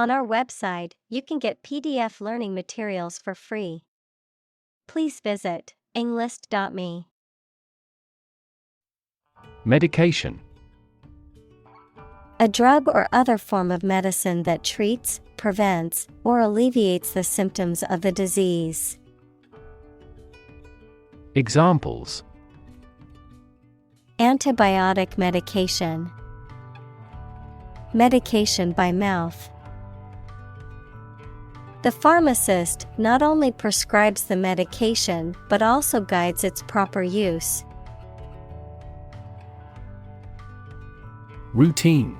On our website, you can get PDF learning materials for free. Please visit englist.me. Medication. A drug or other form of medicine that treats, prevents, or alleviates the symptoms of the disease. Examples: Antibiotic medication. Medication by mouth. The pharmacist not only prescribes the medication but also guides its proper use. Routine.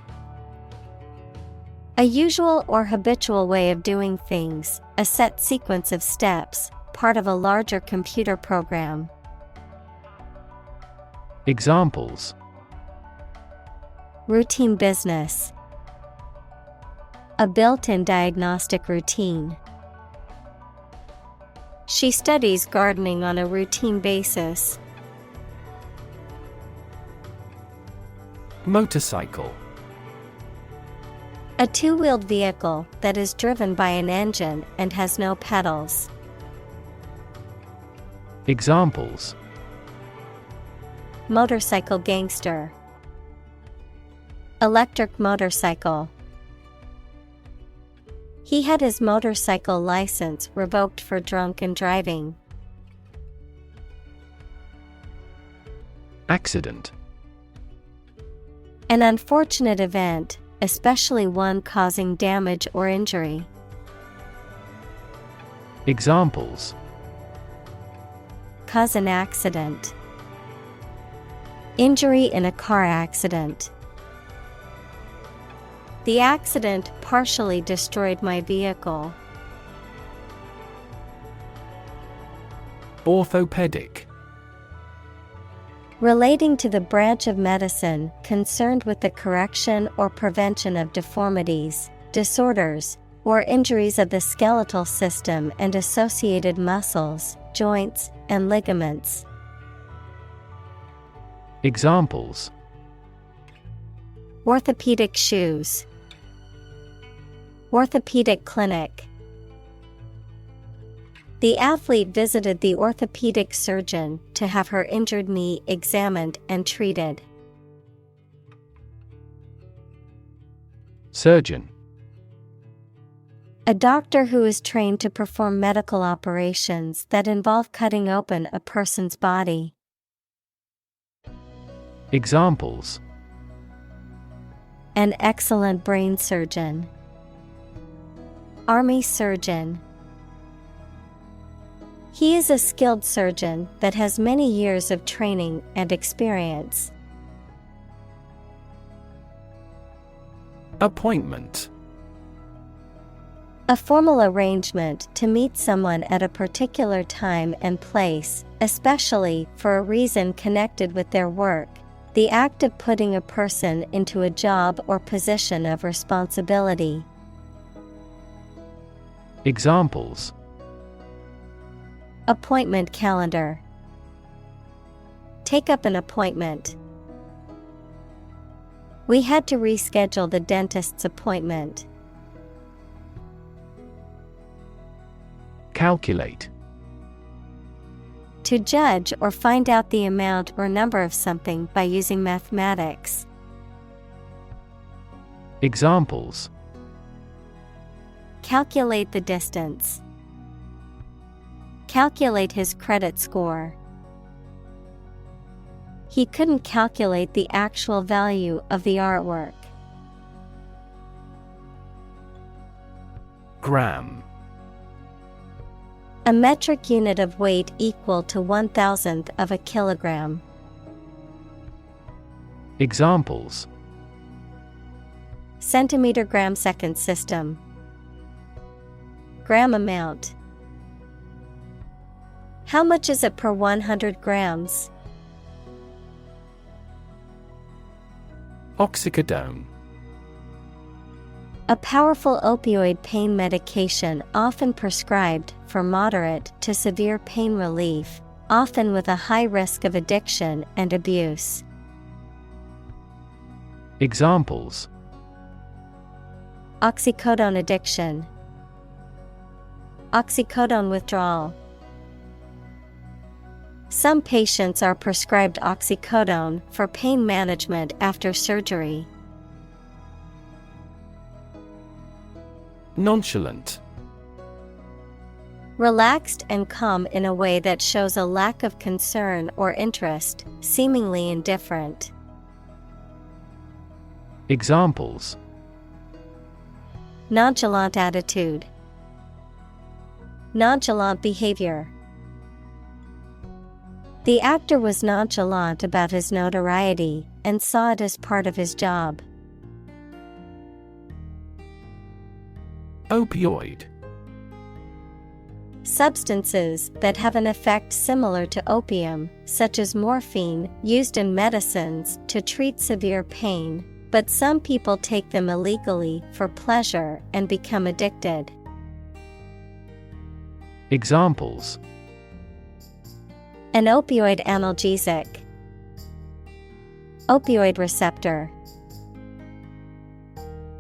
A usual or habitual way of doing things, a set sequence of steps, part of a larger computer program. Examples: Routine business. A built-in diagnostic routine. She studies gardening on a routine basis. Motorcycle. A two-wheeled vehicle that is driven by an engine and has no pedals. Examples: Motorcycle gangster. Electric motorcycle. He had his motorcycle license revoked for drunken driving. Accident. An unfortunate event, especially one causing damage or injury. Examples: Cause an accident. Injury in a car accident. The accident partially destroyed my vehicle. Orthopedic. Relating to the branch of medicine concerned with the correction or prevention of deformities, disorders, or injuries of the skeletal system and associated muscles, joints, and ligaments. Examples: Orthopedic shoes. Orthopedic clinic. The athlete visited the orthopedic surgeon to have her injured knee examined and treated. Surgeon. A doctor who is trained to perform medical operations that involve cutting open a person's body. Examples: An excellent brain surgeon. Army surgeon. He is a skilled surgeon that has many years of training and experience. Appointment. A formal arrangement to meet someone at a particular time and place, especially for a reason connected with their work. The act of putting a person into a job or position of responsibility. Examples: Appointment calendar. Take up an appointment. We had to reschedule the dentist's appointment. Calculate. To judge or find out the amount or number of something by using mathematics. Examples: Calculate the distance. Calculate his credit score. He couldn't calculate the actual value of the artwork. Gram. A metric unit of weight equal to 1/1000th of a kilogram. Examples: Centimeter gram second system. Gram amount. How much is it per 100 grams? Oxycodone. A powerful opioid pain medication often prescribed for moderate to severe pain relief, often with a high risk of addiction and abuse. Examples: Oxycodone addiction. Oxycodone withdrawal. Some patients are prescribed oxycodone for pain management after surgery. Nonchalant. Relaxed and calm in a way that shows a lack of concern or interest, seemingly indifferent. Examples: Nonchalant attitude. Nonchalant behavior. The actor was nonchalant about his notoriety and saw it as part of his job. Opioid. Substances that have an effect similar to opium, such as morphine, used in medicines to treat severe pain, but some people take them illegally for pleasure and become addicted. Examples: An opioid analgesic. Opioid receptor.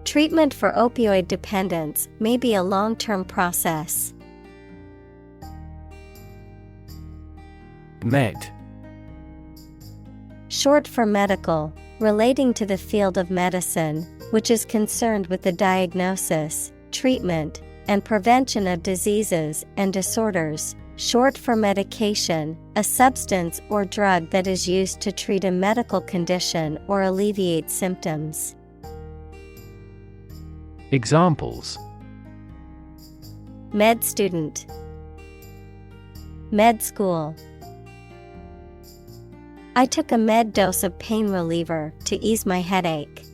Treatment for opioid dependence may be a long-term process. Med. Short for medical, relating to the field of medicine, which is concerned with the diagnosis, treatment, and prevention of diseases and disorders. Short for medication, a substance or drug that is used to treat a medical condition or alleviate symptoms. Examples: Med student. Med school. I took a med dose of pain reliever to ease my headache.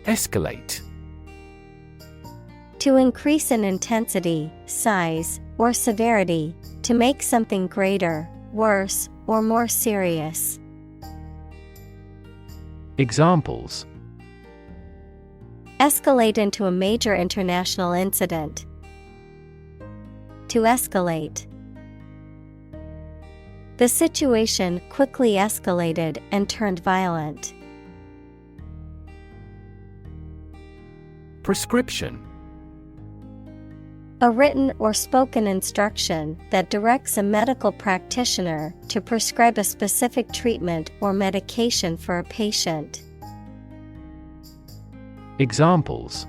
Escalate. To increase in intensity, size, or severity, to make something greater, worse, or more serious. Examples: Escalate into a major international incident. To escalate. The situation quickly escalated and turned violent. Prescription. A written or spoken instruction that directs a medical practitioner to prescribe a specific treatment or medication for a patient. Examples: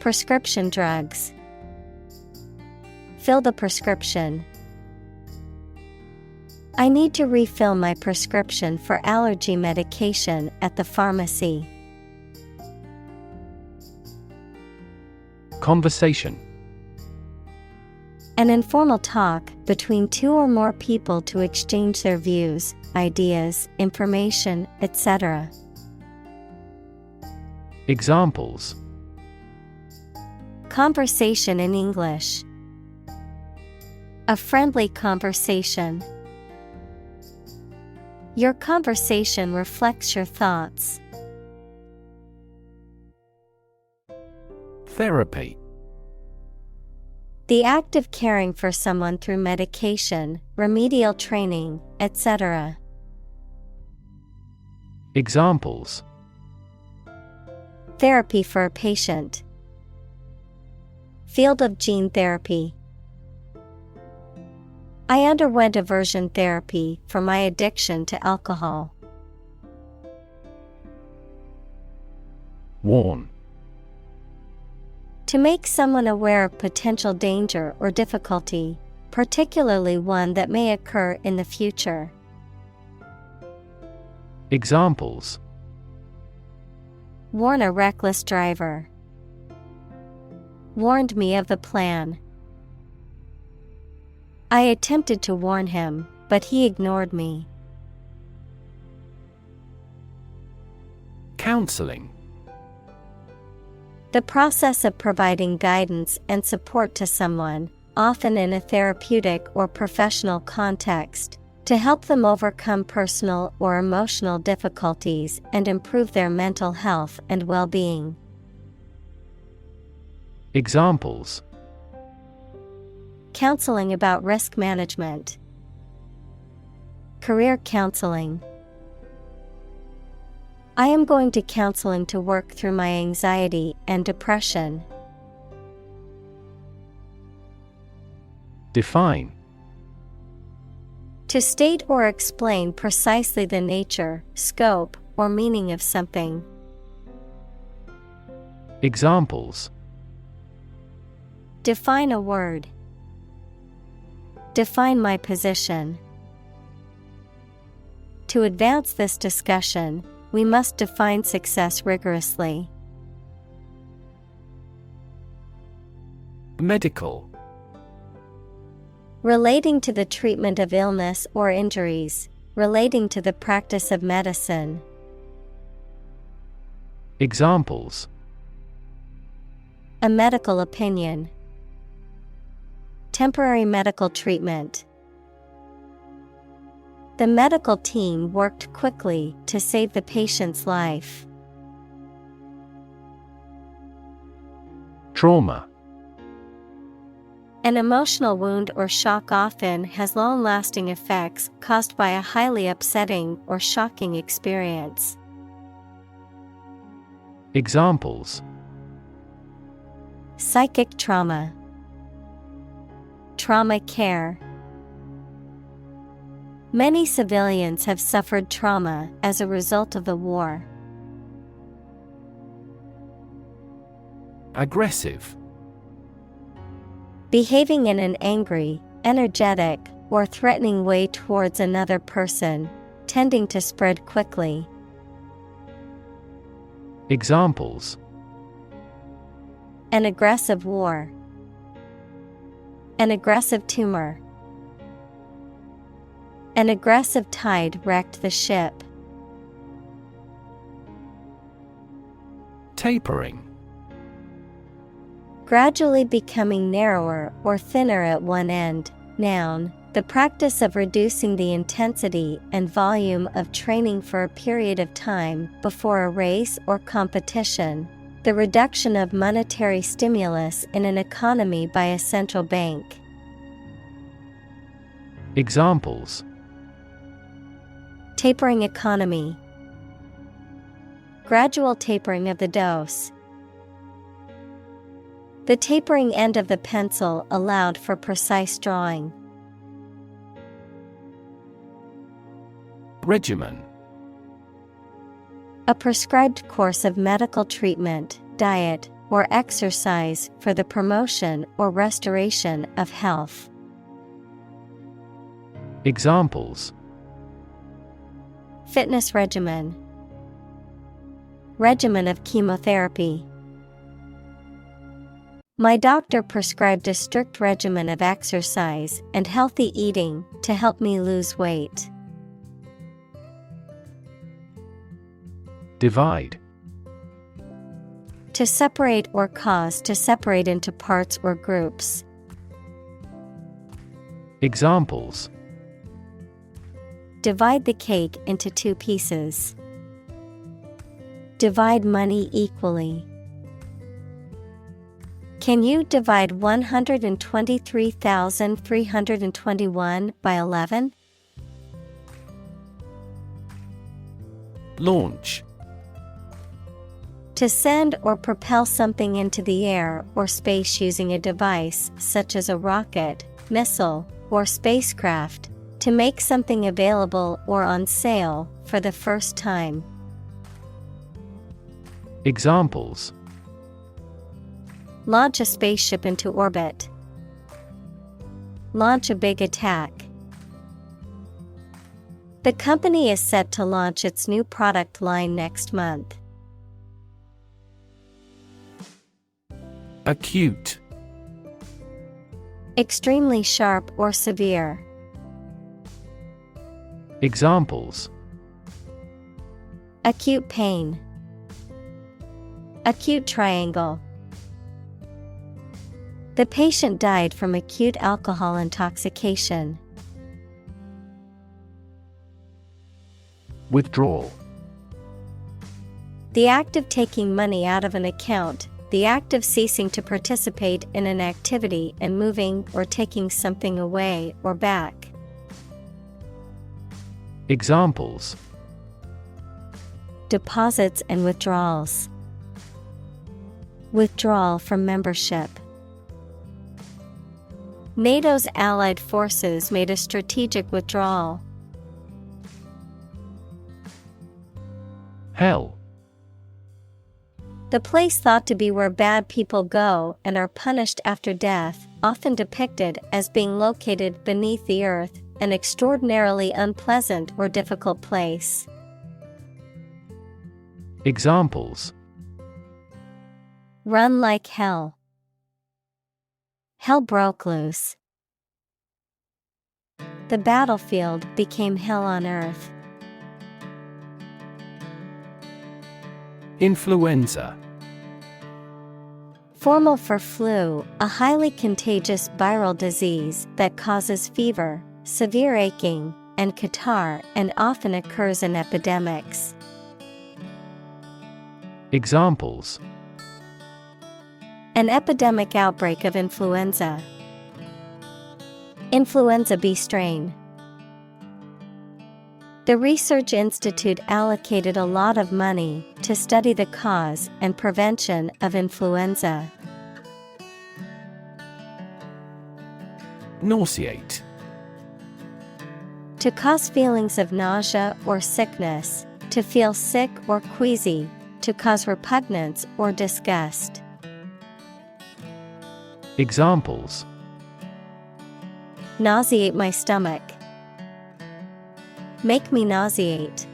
Prescription drugs. Fill the prescription. I need to refill my prescription for allergy medication at the pharmacy. Conversation. An informal talk between two or more people to exchange their views, ideas, information, etc. Examples: Conversation in English. A friendly conversation. Your conversation reflects your thoughts. Therapy. The act of caring for someone through medication, remedial training, etc. Examples: Therapy for a patient. Field of gene therapy. I underwent aversion therapy for my addiction to alcohol. Warn. To make someone aware of potential danger or difficulty, particularly one that may occur in the future. Examples: Warn a reckless driver. Warned me of the plan. I attempted to warn him, but he ignored me. Counseling. The process of providing guidance and support to someone, often in a therapeutic or professional context, to help them overcome personal or emotional difficulties and improve their mental health and well-being. Examples: Counseling about risk management. Career counseling. I am going to counseling to work through my anxiety and depression. Define. To state or explain precisely the nature, scope, or meaning of something. Examples. Define a word. Define my position. To advance this discussion, we must define success rigorously. Medical. Relating to the treatment of illness or injuries, relating to the practice of medicine. Examples. A medical opinion. Temporary medical treatment. The medical team worked quickly to save the patient's life. Trauma. An emotional wound or shock often has long-lasting effects caused by a highly upsetting or shocking experience. Examples. Psychic trauma. Trauma care. Many civilians have suffered trauma as a result of the war. Aggressive. Behaving in an angry, energetic, or threatening way towards another person, tending to spread quickly. Examples. An aggressive war. An aggressive tumor. An aggressive tide wrecked the ship. Tapering. Gradually becoming narrower or thinner at one end. Noun, the practice of reducing the intensity and volume of training for a period of time before a race or competition. The reduction of monetary stimulus in an economy by a central bank. Examples. Tapering economy. Gradual tapering of the dose. The tapering end of the pencil allowed for precise drawing. Regimen. A prescribed course of medical treatment, diet, or exercise for the promotion or restoration of health. Examples. Fitness regimen. Regimen of chemotherapy. My doctor prescribed a strict regimen of exercise and healthy eating to help me lose weight. Divide. To separate or cause to separate into parts or groups. Examples. Divide the cake into 2 pieces. Divide money equally. Can you divide 123,321 by 11? Launch. To send or propel something into the air or space using a device such as a rocket, missile, or spacecraft. To make something available or on sale for the first time. Examples. Launch a spaceship into orbit. Launch a big attack. The company is set to launch its new product line next month. Acute. Extremely sharp or severe. Examples. Acute pain. Acute triangle. The patient died from acute alcohol intoxication. Withdrawal. The act of taking money out of an account, the act of ceasing to participate in an activity and moving or taking something away or back. Examples. deposits and withdrawals. Withdrawal from membership. NATO's allied forces made a strategic withdrawal. Hell. The place thought to be where bad people go and are punished after death, often depicted as being located beneath the earth, an extraordinarily unpleasant or difficult place. Examples: Run like hell. Hell broke loose. The battlefield became hell on earth. Influenza. Formal for flu, a highly contagious viral disease that causes fever, severe aching, and catarrh and often occurs in epidemics. Examples: An epidemic outbreak of influenza. Influenza B strain. The research institute allocated a lot of money to study the cause and prevention of influenza. Nauseate. To cause feelings of nausea or sickness, to feel sick or queasy, to cause repugnance or disgust. Examples: Nauseate my stomach. Make me nauseate.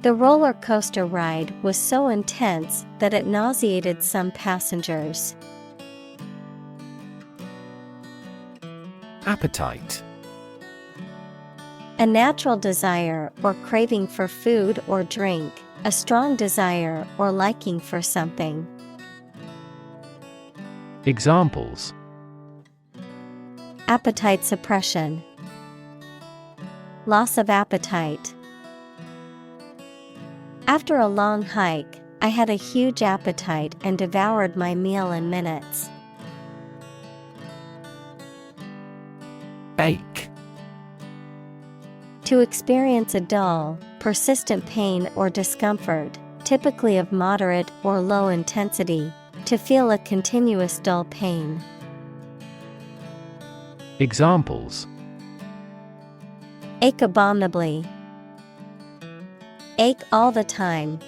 The roller coaster ride was so intense that it nauseated some passengers. Appetite. A natural desire or craving for food or drink, a strong desire or liking for something. Examples: Appetite suppression. Loss of appetite. After a long hike, I had a huge appetite and devoured my meal in minutes. Ache. To experience a dull, persistent pain or discomfort, typically of moderate or low intensity, to feel a continuous dull pain. Examples: Ache abominably. Ache all the time.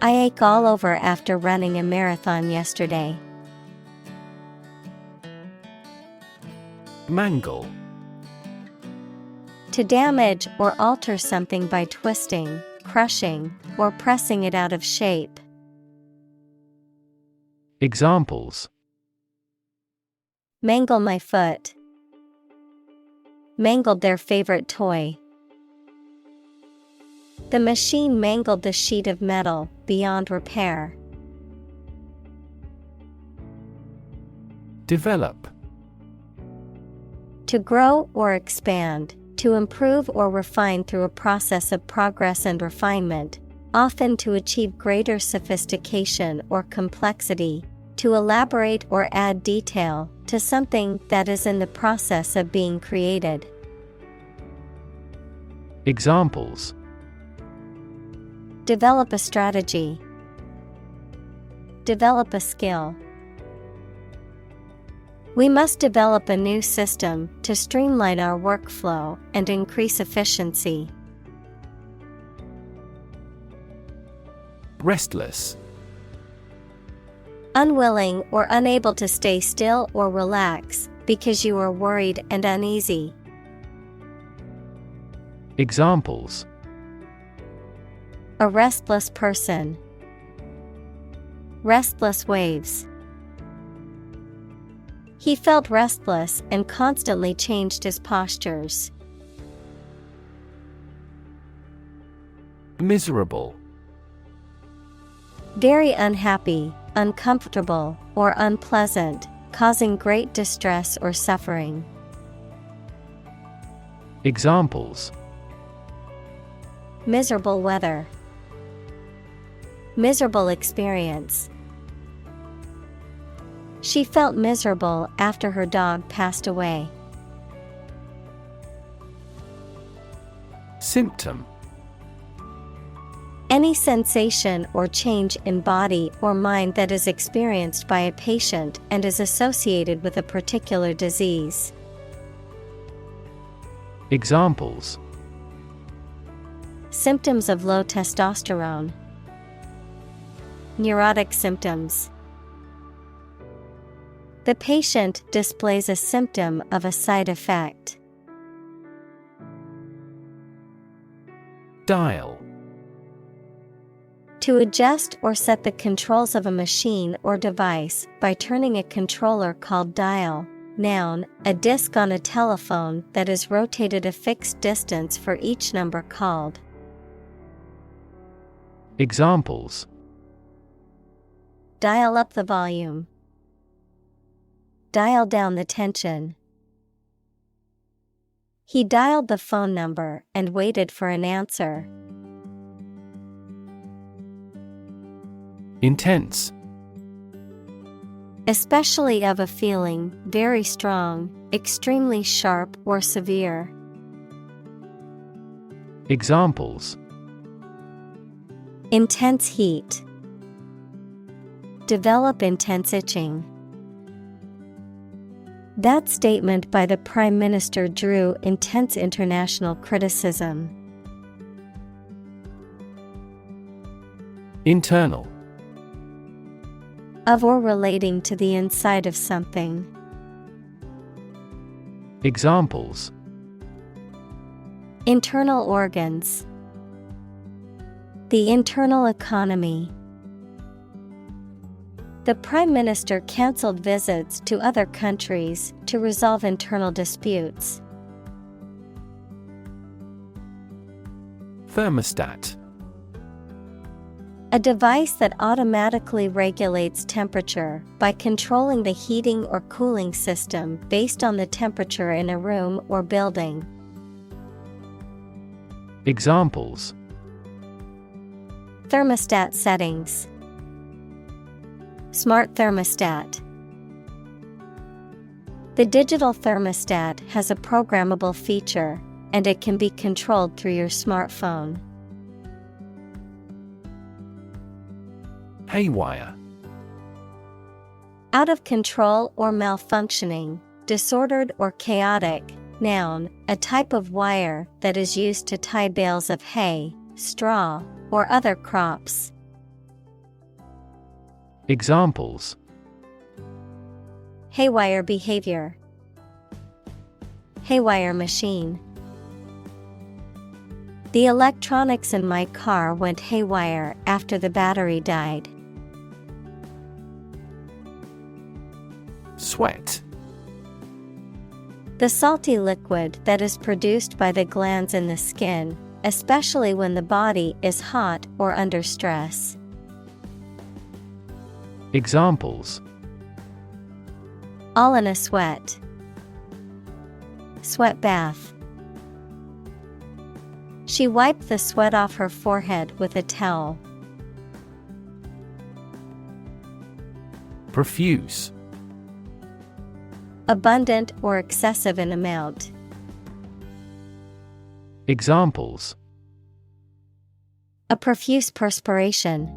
I ache all over after running a marathon yesterday. Mangle. To damage or alter something by twisting, crushing, or pressing it out of shape. Examples: Mangle my foot. Mangled their favorite toy. The machine mangled the sheet of metal beyond repair. Develop. To grow or expand, to improve or refine through a process of progress and refinement, often to achieve greater sophistication or complexity, to elaborate or add detail to something that is in the process of being created. Examples: Develop a strategy. Develop a skill. We must develop a new system to streamline our workflow and increase efficiency. Restless. Unwilling or unable to stay still or relax because you are worried and uneasy. Examples: A restless person. Restless waves. He felt restless and constantly changed his postures. Miserable. Very unhappy, uncomfortable, or unpleasant, causing great distress or suffering. Examples: Miserable weather. Miserable experience. She felt miserable after her dog passed away. Symptom. Any sensation or change in body or mind that is experienced by a patient and is associated with a particular disease. Examples. Symptoms of low testosterone. Neurotic symptoms. The patient displays a symptom of a side effect. Dial. To adjust or set the controls of a machine or device by turning a controller called dial. Noun, a disc on a telephone that is rotated a fixed distance for each number called. Examples. Dial up the volume. Dial down the tension. He dialed the phone number and waited for an answer. Intense. Especially of a feeling, very strong, extremely sharp or severe. Examples. Intense heat. Develop intense itching. That statement by the Prime Minister drew intense international criticism. Internal. Of or relating to the inside of something. Examples. Internal organs. The internal economy. The Prime Minister cancelled visits to other countries to resolve internal disputes. Thermostat. A device that automatically regulates temperature by controlling the heating or cooling system based on the temperature in a room or building. Examples. Thermostat settings. Smart thermostat. The digital thermostat has a programmable feature, and it can be controlled through your smartphone. Haywire. Out of control or malfunctioning, disordered or chaotic. Noun, a type of wire that is used to tie bales of hay, straw, or other crops. Examples. Haywire behavior. Haywire machine. The electronics in my car went haywire after the battery died. Sweat. The salty liquid that is produced by the glands in the skin, especially when the body is hot or under stress. Examples. All in a sweat. Sweat bath. She wiped the sweat off her forehead with a towel. Profuse. Abundant or excessive in amount. Examples. A profuse perspiration.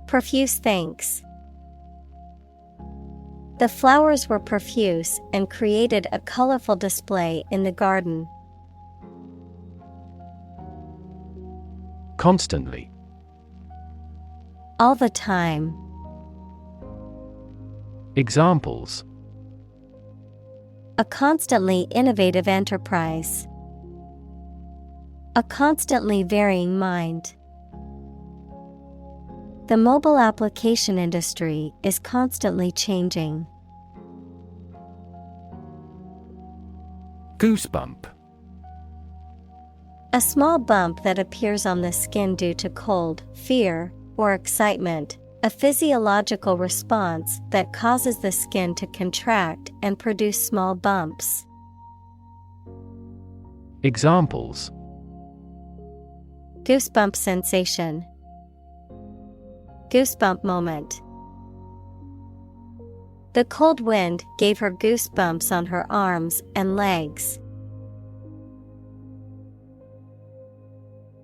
Profuse thanks. The flowers were profuse and created a colorful display in the garden. Constantly. All the time. Examples. A constantly innovative enterprise. A constantly varying mind. The mobile application industry is constantly changing. Goosebump. A small bump that appears on the skin due to cold, fear, or excitement. A physiological response that causes the skin to contract and produce small bumps. Examples. Goosebump sensation. Goosebump moment. The cold wind gave her goosebumps on her arms and legs.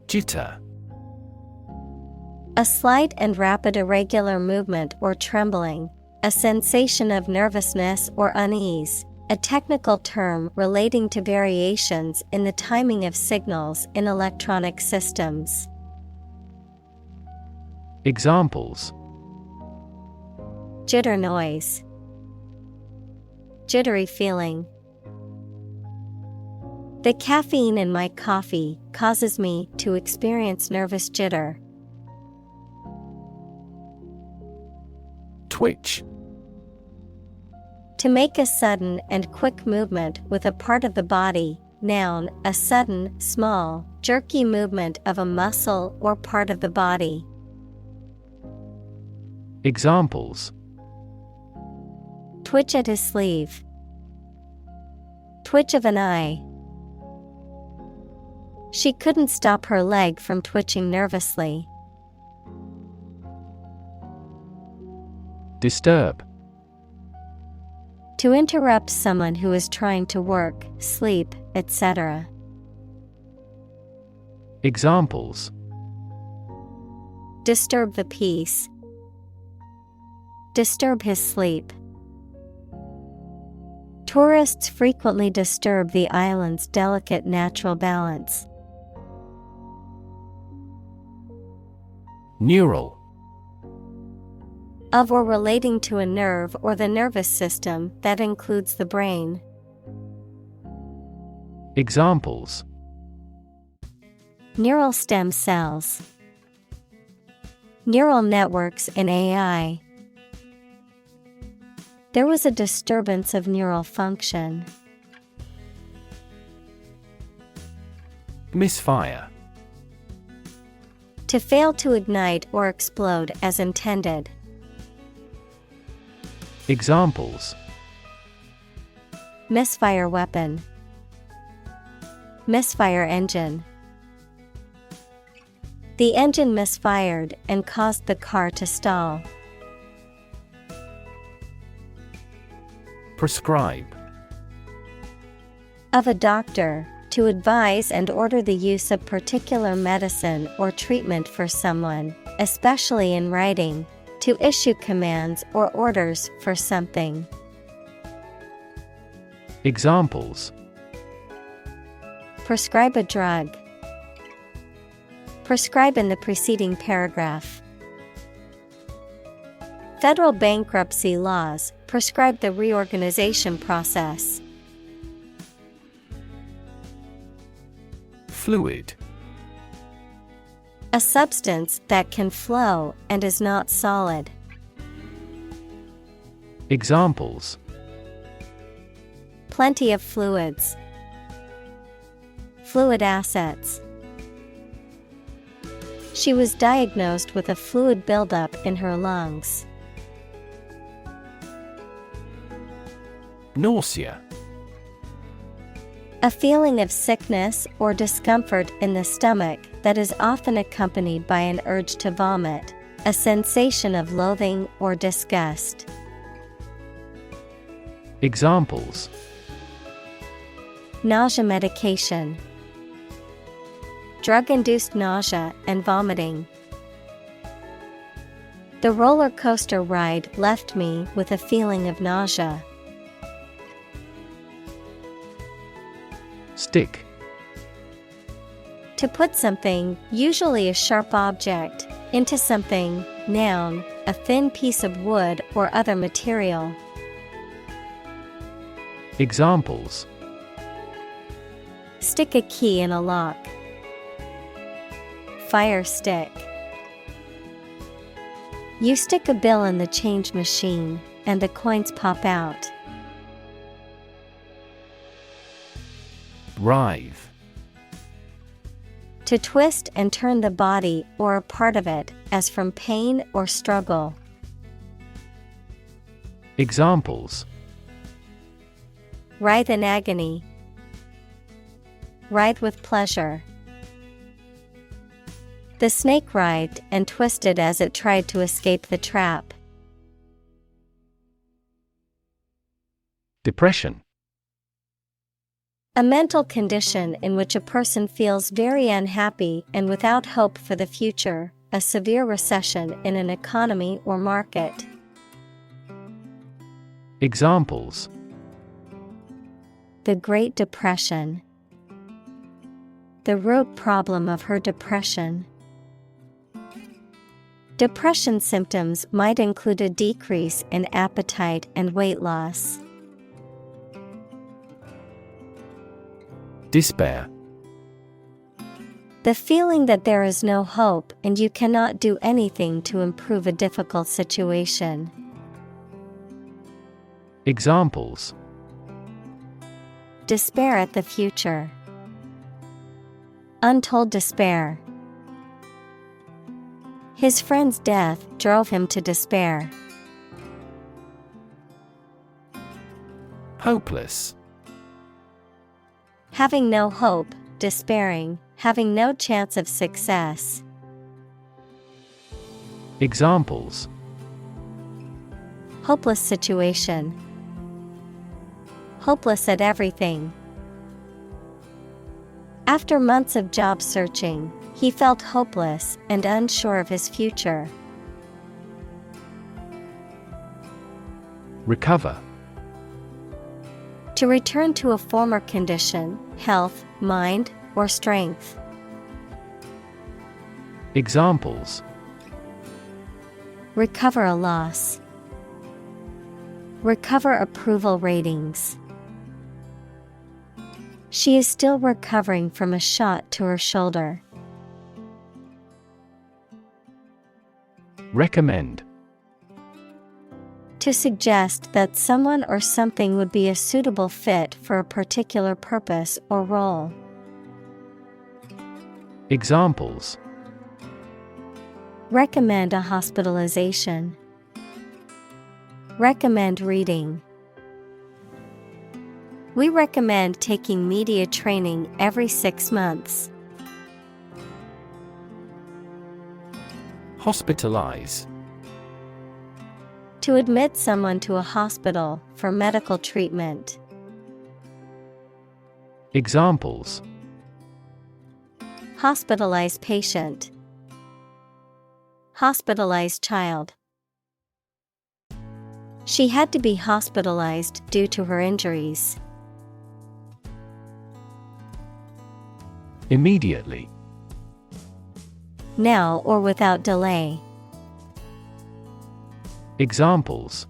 Jitter. A slight and rapid irregular movement or trembling, a sensation of nervousness or unease, a technical term relating to variations in the timing of signals in electronic systems. Examples: Jitter noise. Jittery feeling. The caffeine in my coffee causes me to experience nervous jitter. Twitch. To make a sudden and quick movement with a part of the body. Noun, a sudden, small, jerky movement of a muscle or part of the body. Examples: Twitch at his sleeve. Twitch of an eye. She couldn't stop her leg from twitching nervously. Disturb. To interrupt someone who is trying to work, sleep, etc. Examples: Disturb the peace. Disturb his sleep. Tourists frequently disturb the island's delicate natural balance. Neural. Of or relating to a nerve or the nervous system that includes the brain. Examples: Neural stem cells. Neural networks in AI. There was a disturbance of neural function. Misfire. To fail to ignite or explode as intended. Examples: Misfire weapon. Misfire engine. The engine misfired and caused the car to stall. Prescribe. Of a doctor, to advise and order the use of particular medicine or treatment for someone, especially in writing. To issue commands or orders for something. Examples: Prescribe a drug. Prescribe in the preceding paragraph. Federal bankruptcy laws prescribe the reorganization process. Fluid. A substance that can flow and is not solid. Examples: Plenty of fluids. Fluid assets. She was diagnosed with a fluid buildup in her lungs. Nausea. A feeling of sickness or discomfort in the stomach that is often accompanied by an urge to vomit, a sensation of loathing or disgust. Examples: Nausea medication. Drug-induced nausea and vomiting. The roller coaster ride left me with a feeling of nausea. Stick. To put something, usually a sharp object, into something. Noun, a thin piece of wood or other material. Examples: Stick a key in a lock. Fire stick. You stick a bill in the change machine, and the coins pop out. Writhe. To twist and turn the body or a part of it, as from pain or struggle. Examples: Writhe in agony. Writhe with pleasure. The snake writhed and twisted as it tried to escape the trap. Depression. A mental condition in which a person feels very unhappy and without hope for the future, a severe recession in an economy or market. Examples: The Great Depression. The root problem of her depression. Depression symptoms might include a decrease in appetite and weight loss. Despair. The feeling that there is no hope and you cannot do anything to improve a difficult situation. Examples: Despair at the future. Untold despair. His friend's death drove him to despair. Hopeless. Having no hope, despairing, having no chance of success. Examples: Hopeless situation. Hopeless at everything. After months of job searching, he felt hopeless and unsure of his future. Recover. To return to a former condition, health, mind, or strength. Examples: Recover a loss. Recover approval ratings. She is still recovering from a shot to her shoulder. Recommend. To suggest that someone or something would be a suitable fit for a particular purpose or role. Examples: Recommend a hospitalization. Recommend reading. We recommend taking media training every 6 months. Hospitalize. To admit someone to a hospital for medical treatment. Examples: Hospitalized patient. Hospitalized child. She had to be hospitalized due to her injuries. Immediately. Now or without delay. Examples: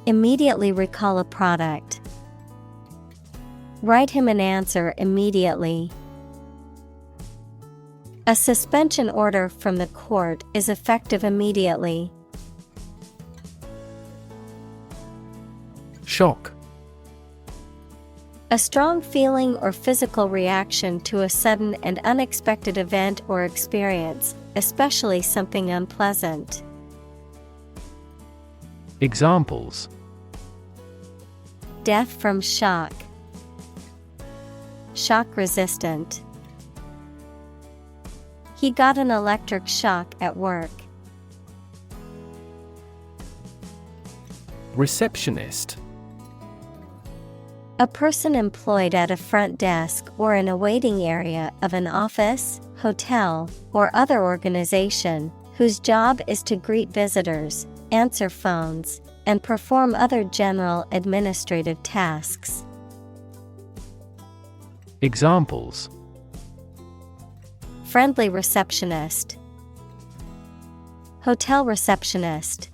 Immediately recall a product. Write him an answer immediately. A suspension order from the court is effective immediately. Shock. A strong feeling or physical reaction to a sudden and unexpected event or experience, especially something unpleasant. Examples: Death from shock. Shock resistant. He got an electric shock at work. Receptionist. A person employed at a front desk or in a waiting area of an office, hotel, or other organization, whose job is to greet visitors, answer phones, and perform other general administrative tasks. Examples: Friendly receptionist. Hotel receptionist.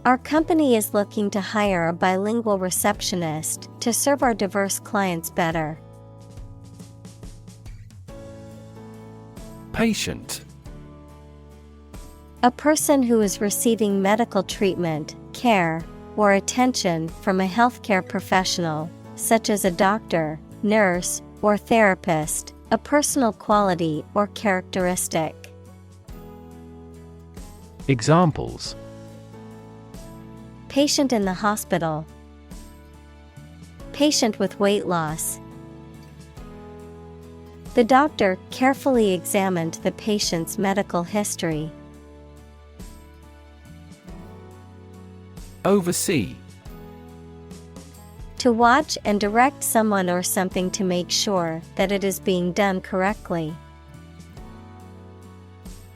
Our company is looking to hire a bilingual receptionist to serve our diverse clients better. Patient. A person who is receiving medical treatment, care, or attention from a healthcare professional, such as a doctor, nurse, or therapist, a personal quality or characteristic. Examples: Patient in the hospital. Patient with weight loss. The doctor carefully examined the patient's medical history. Oversee. To watch and direct someone or something to make sure that it is being done correctly.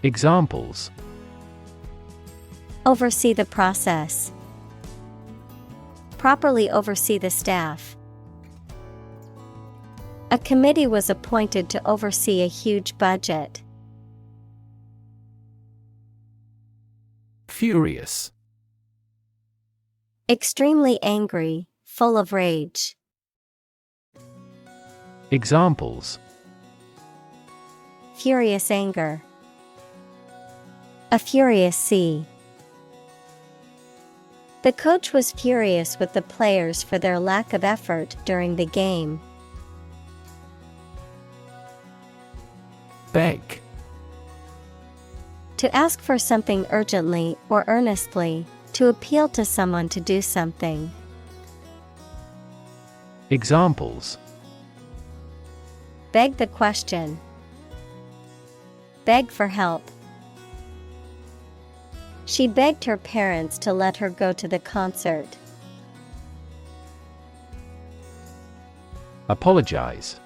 Examples: Oversee the process. Properly oversee the staff. A committee was appointed to oversee a huge budget. Furious. Extremely angry, full of rage. Examples: Furious anger. A furious sea. The coach was furious with the players for their lack of effort during the game. Beg. To ask for something urgently or earnestly, to appeal to someone to do something. Examples: Beg the question. Beg for help. She begged her parents to let her go to the concert. Apologize.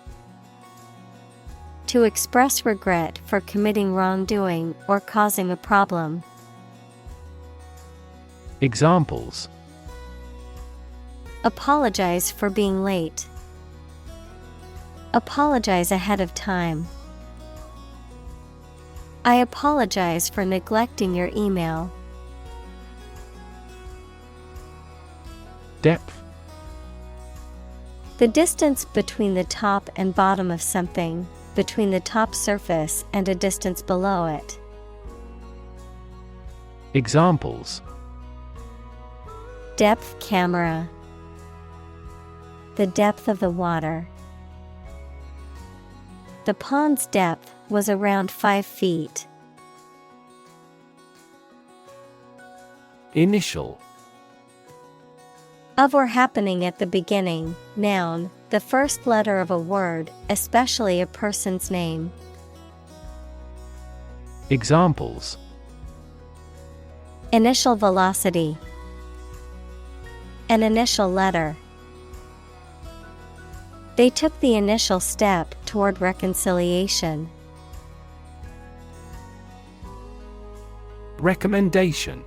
To express regret for committing wrongdoing or causing a problem. Examples: Apologize for being late. Apologize ahead of time. I apologize for neglecting your email. Depth. The distance between the top and bottom of something, between the top surface and a distance below it. Examples: Depth camera. The depth of the water. The pond's depth was around 5 feet. Initial. Of or happening at the beginning, noun, the first letter of a word, especially a person's name. Examples: Initial velocity. An initial letter. They took the initial step toward reconciliation. Recommendation.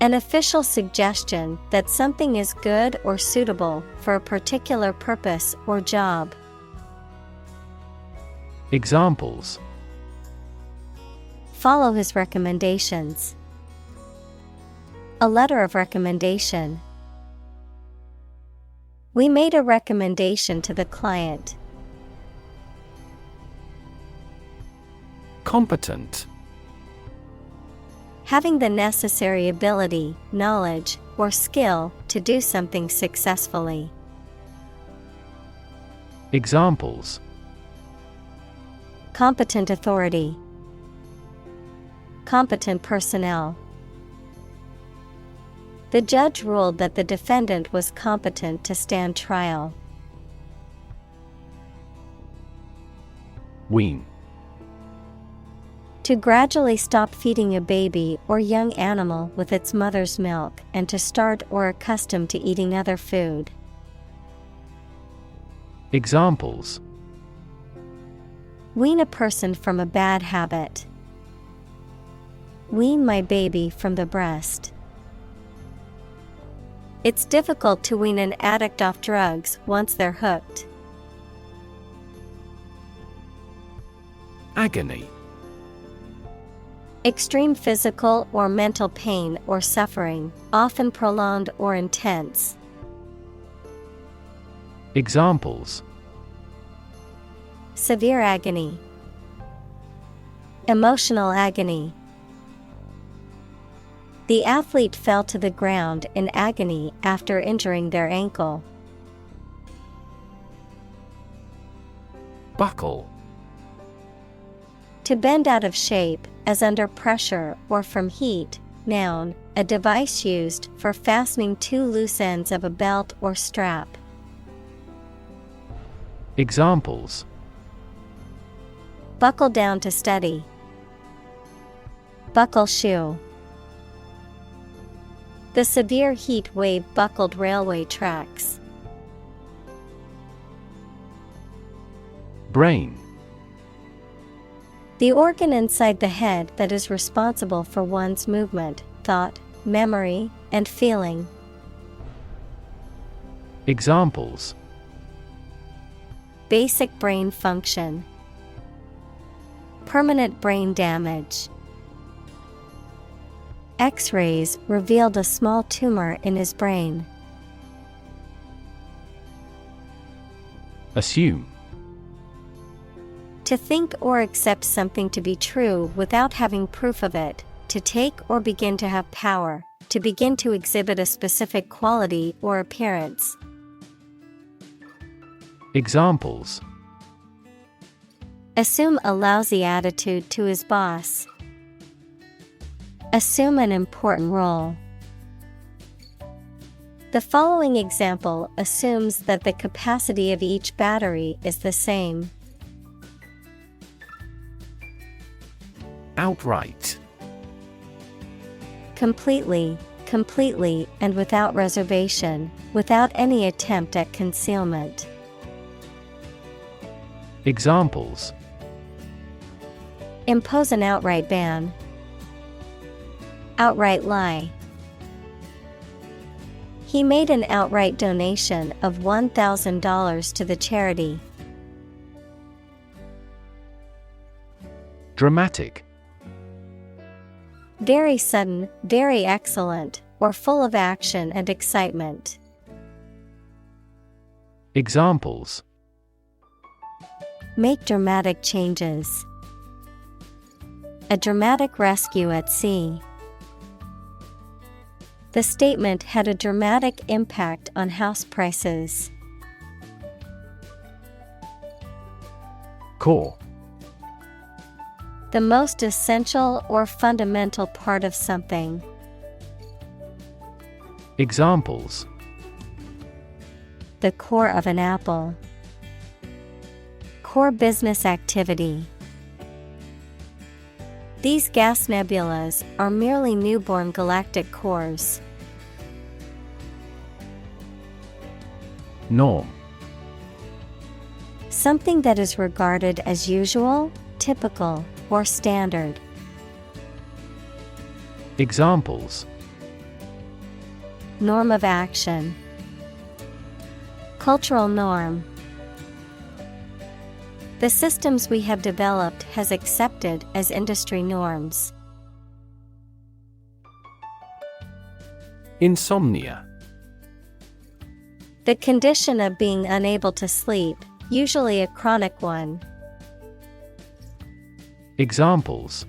An official suggestion that something is good or suitable for a particular purpose or job. Examples: Follow his recommendations. A letter of recommendation. We made a recommendation to the client. Competent. Having the necessary ability, knowledge, or skill to do something successfully. Examples: Competent authority. Competent personnel. The judge ruled that the defendant was competent to stand trial. Wean. To gradually stop feeding a baby or young animal with its mother's milk and to start or accustom to eating other food. Examples: Wean a person from a bad habit. Wean my baby from the breast. It's difficult to wean an addict off drugs once they're hooked. Agony. Extreme physical or mental pain or suffering, often prolonged or intense. Examples: Severe agony. Emotional agony. The athlete fell to the ground in agony after injuring their ankle. Buckle. To bend out of shape, as under pressure or from heat. Noun, a device used for fastening two loose ends of a belt or strap. Examples: Buckle down to study. The severe heat wave buckled railway tracks. Brain. The organ inside the head that is responsible for one's movement, thought, memory, and feeling. Examples: Basic brain function. Permanent brain damage. X-rays revealed a small tumor in his brain. Assume. To think or accept something to be true without having proof of it, to take or begin to have power, to begin to exhibit a specific quality or appearance. Examples: Assume a lousy attitude to his boss. Assume an important role. The following example assumes that the capacity of each battery is the same. Outright. Completely, completely and without reservation, without any attempt at concealment. Examples: Impose an outright ban. Outright lie. He made an outright donation of $1,000 to the charity. Dramatic. Very sudden, very excellent, or full of action and excitement. Examples: Make dramatic changes. A dramatic rescue at sea. The statement had a dramatic impact on house prices. Core. The most essential or fundamental part of something. Examples: The core of an apple. Core business activity. These gas nebulas are merely newborn galactic cores. Norm. Something that is regarded as usual, typical, or standard. Examples: Norm of action. Cultural norm. The systems we have developed has accepted as industry norms. Insomnia. The condition of being unable to sleep, usually a chronic one. Examples: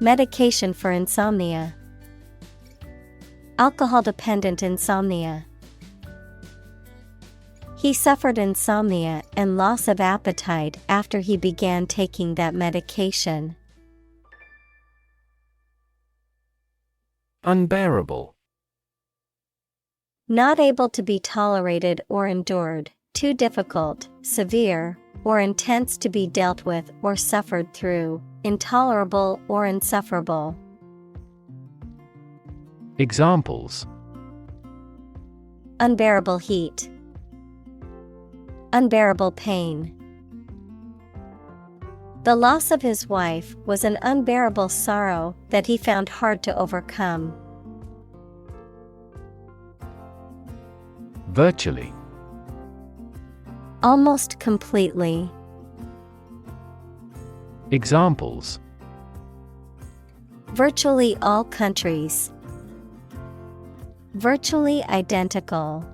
Medication for insomnia. Alcohol-dependent insomnia. He suffered insomnia and loss of appetite after he began taking that medication. Unbearable. Not able to be tolerated or endured, too difficult, severe, or intense to be dealt with or suffered through, intolerable or insufferable. Examples: Unbearable heat. Unbearable pain. The loss of his wife was an unbearable sorrow that he found hard to overcome. Virtually. Almost completely. Examples: Virtually all countries. Virtually identical.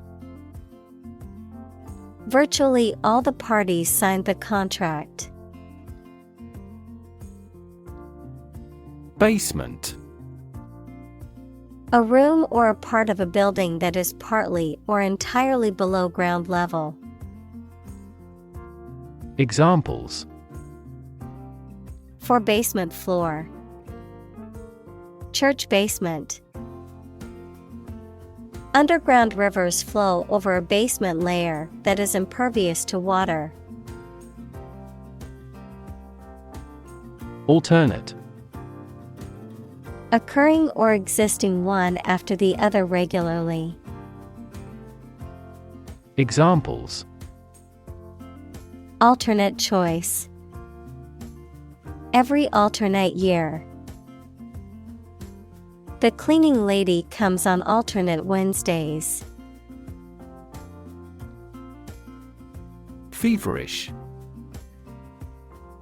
Virtually all the parties signed the contract. Basement. A room or a part of a building that is partly or entirely below ground level. Examples: For basement floor. Church basement. Underground rivers flow over a basement layer that is impervious to water. Alternate. Occurring or existing one after the other regularly. Examples: Alternate choice. Every alternate year. The cleaning lady comes on alternate Wednesdays. Feverish.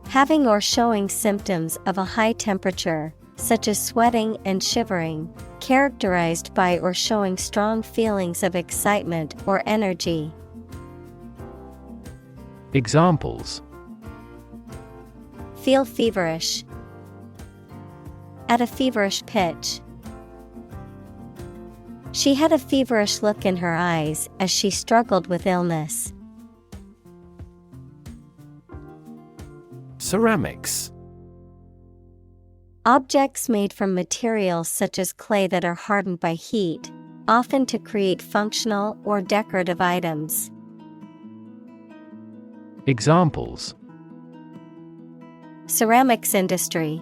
Having or showing symptoms of a high temperature, such as sweating and shivering, characterized by or showing strong feelings of excitement or energy. Examples: Feel feverish. At a feverish pitch. She had a feverish look in her eyes as she struggled with illness. Ceramics. Objects made from materials such as clay that are hardened by heat, often to create functional or decorative items. Examples: Ceramics industry.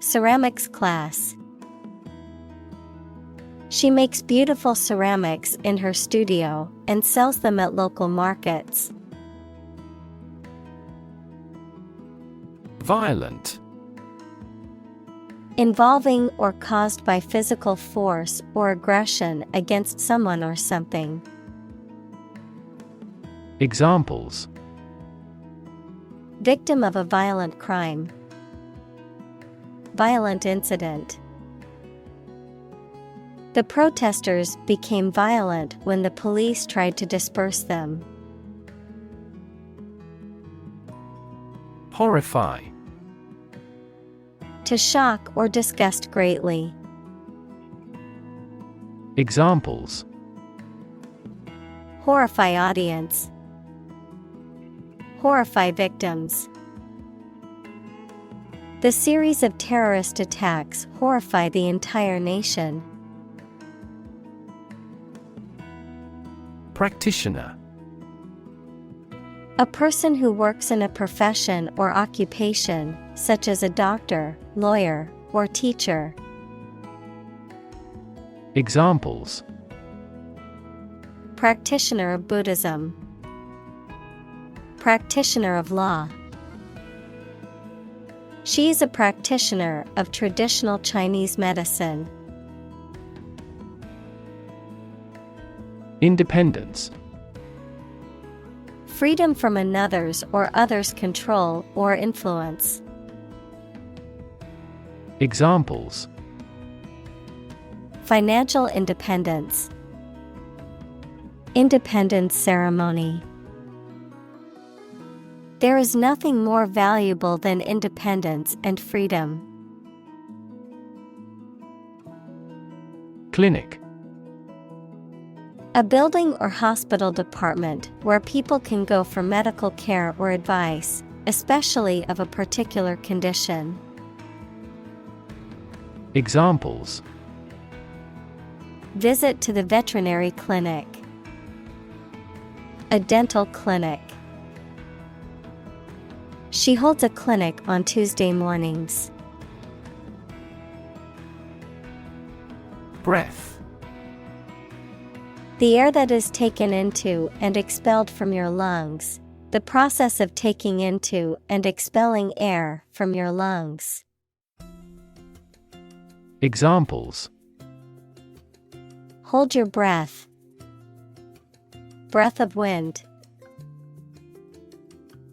Ceramics class. She makes beautiful ceramics in her studio and sells them at local markets. Violent. Involving or caused by physical force or aggression against someone or something. Examples: Victim of a violent crime. Violent incident. The protesters became violent when the police tried to disperse them. Horrify. To shock or disgust greatly. Examples: Horrify audience. Horrify victims. The series of terrorist attacks horrify the entire nation. Practitioner. A person who works in a profession or occupation, such as a doctor, lawyer, or teacher. Examples: Practitioner of Buddhism. Practitioner of law. She is a practitioner of traditional Chinese medicine. Independence. Freedom from another's or others' control or influence. Examples: Financial independence. Independence ceremony. There is nothing more valuable than independence and freedom. Clinic. A building or hospital department where people can go for medical care or advice, especially of a particular condition. Examples: Visit to the veterinary clinic. A dental clinic. She holds a clinic on Tuesday mornings. Breath. The air that is taken into and expelled from your lungs. The process of taking into and expelling air from your lungs. Examples: Hold your breath. Breath of wind.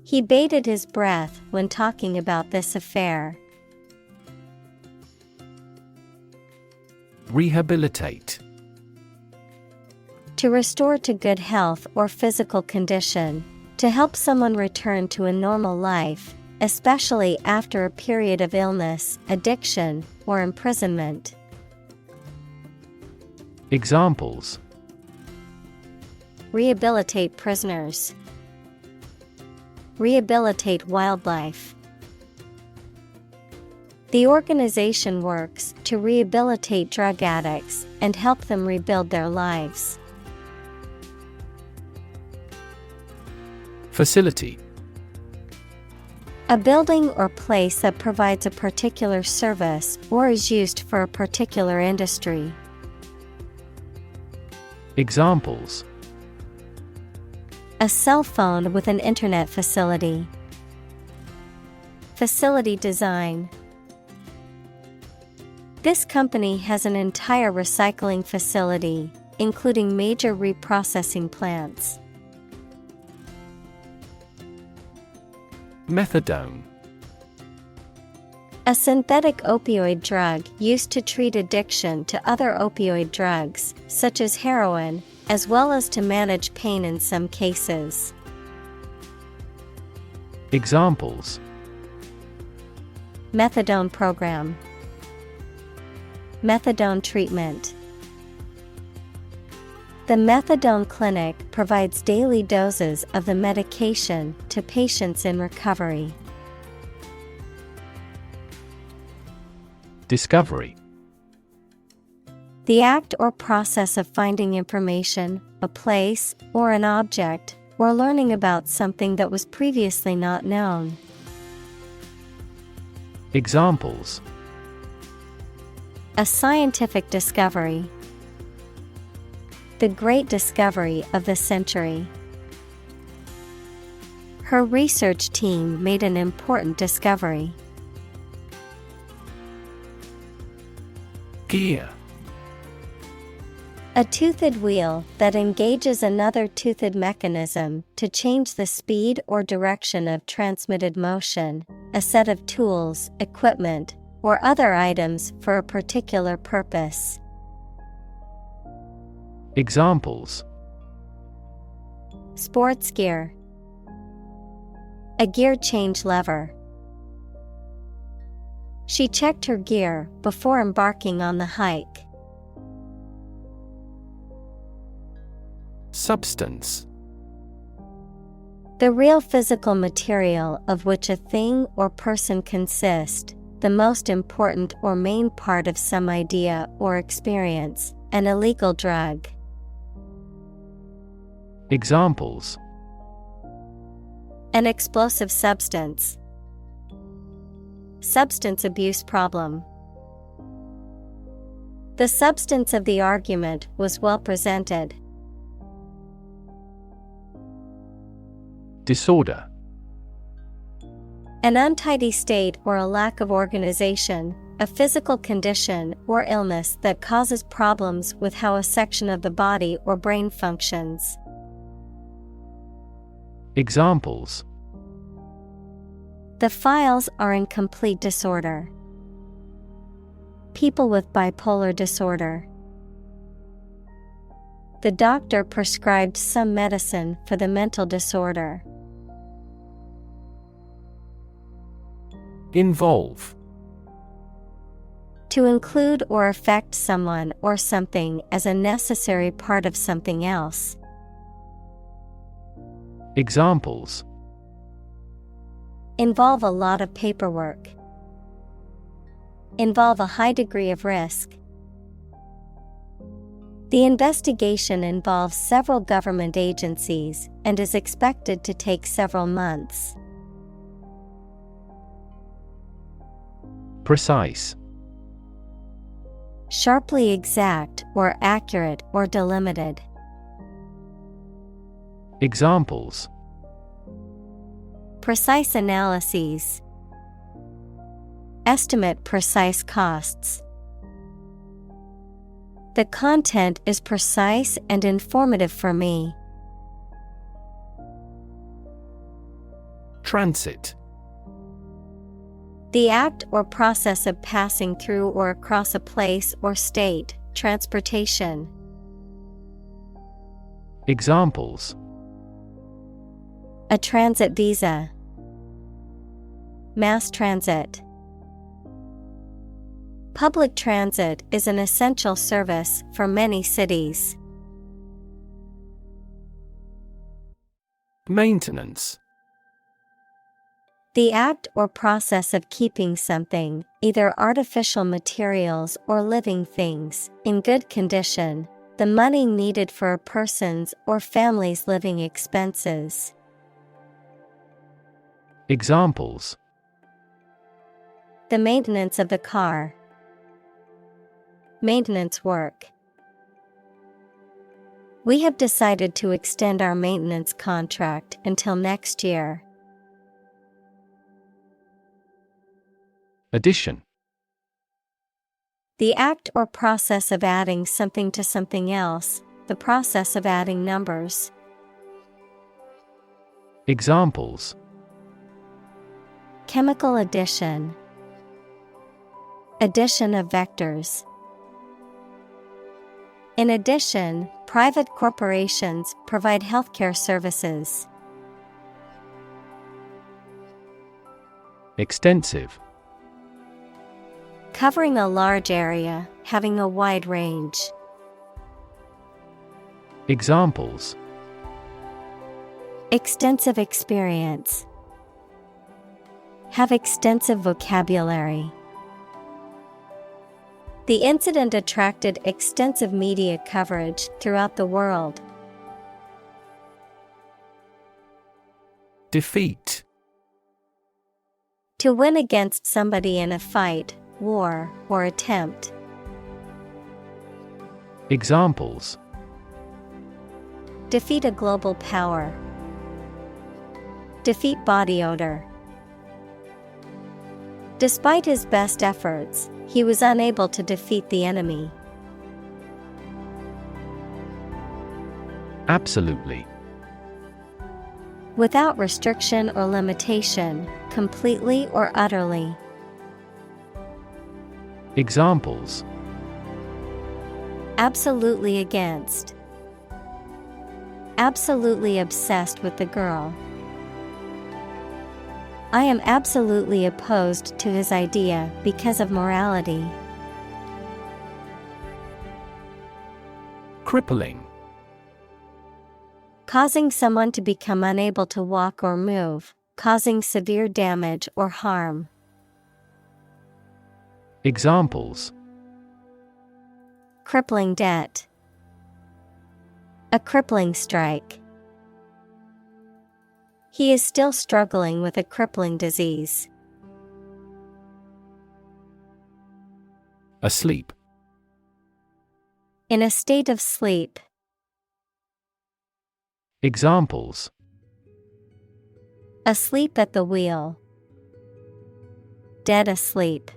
He bated his breath when talking about this affair. Rehabilitate. To restore to good health or physical condition. To help someone return to a normal life, especially after a period of illness, addiction, or imprisonment. Examples: Rehabilitate prisoners. Rehabilitate wildlife. The organization works to rehabilitate drug addicts and help them rebuild their lives. Facility. A building or place that provides a particular service or is used for a particular industry. Examples: A cell phone with an internet facility. Facility design. This company has an entire recycling facility, including major reprocessing plants. Methadone. A synthetic opioid drug used to treat addiction to other opioid drugs, such as heroin, as well as to manage pain in some cases. Examples: Methadone program. Methadone treatment. The methadone clinic provides daily doses of the medication to patients in recovery. Discovery. The act or process of finding information, a place, or an object, or learning about something that was previously not known. Examples: A scientific discovery. The great discovery of the century. Her research team made an important discovery. Gear. A toothed wheel that engages another toothed mechanism to change the speed or direction of transmitted motion, a set of tools, equipment, or other items for a particular purpose. Examples: Sports gear. A gear change lever. She checked her gear before embarking on the hike. Substance. The real physical material of which a thing or person consist, the most important or main part of some idea or experience, an illegal drug. Examples: An explosive substance. Substance abuse problem. The substance of the argument was well presented. Disorder. An untidy state or a lack of organization, a physical condition or illness that causes problems with how a section of the body or brain functions. Examples: The files are in complete disorder. People with bipolar disorder. The doctor prescribed some medicine for the mental disorder. Involve. To include or affect someone or something as a necessary part of something else. Examples: Involve a lot of paperwork. Involve a high degree of risk. The investigation involves several government agencies and is expected to take several months. Precise. Sharply exact or accurate or delimited. Examples: Precise analyses. Estimate precise costs. The content is precise and informative for me. Transit. The act or process of passing through or across a place or state, transportation. Examples: A transit visa. Mass transit. Public transit is an essential service for many cities. Maintenance. The act or process of keeping something, either artificial materials or living things, in good condition, the money needed for a person's or family's living expenses. Examples: The maintenance of the car. Maintenance work. We have decided to extend our maintenance contract until next year. Addition: The act or process of adding something to something else, the process of adding numbers. Examples: Chemical addition. Addition of vectors. In addition, private corporations provide healthcare services. Extensive: Covering a large area, having a wide range. Examples: Extensive experience. Have extensive vocabulary. The incident attracted extensive media coverage throughout the world. Defeat: To win against somebody in a fight, war, or attempt. Examples: Defeat a global power. Defeat body odor. Despite his best efforts, he was unable to defeat the enemy. Absolutely: Without restriction or limitation, completely or utterly. Examples: Absolutely against. Absolutely obsessed with the girl. I am absolutely opposed to his idea because of morality. Crippling: Causing someone to become unable to walk or move, causing severe damage or harm. Examples: Crippling debt. A crippling strike. He is still struggling with a crippling disease. Asleep: In a state of sleep. Examples: Asleep at the wheel. Dead asleep.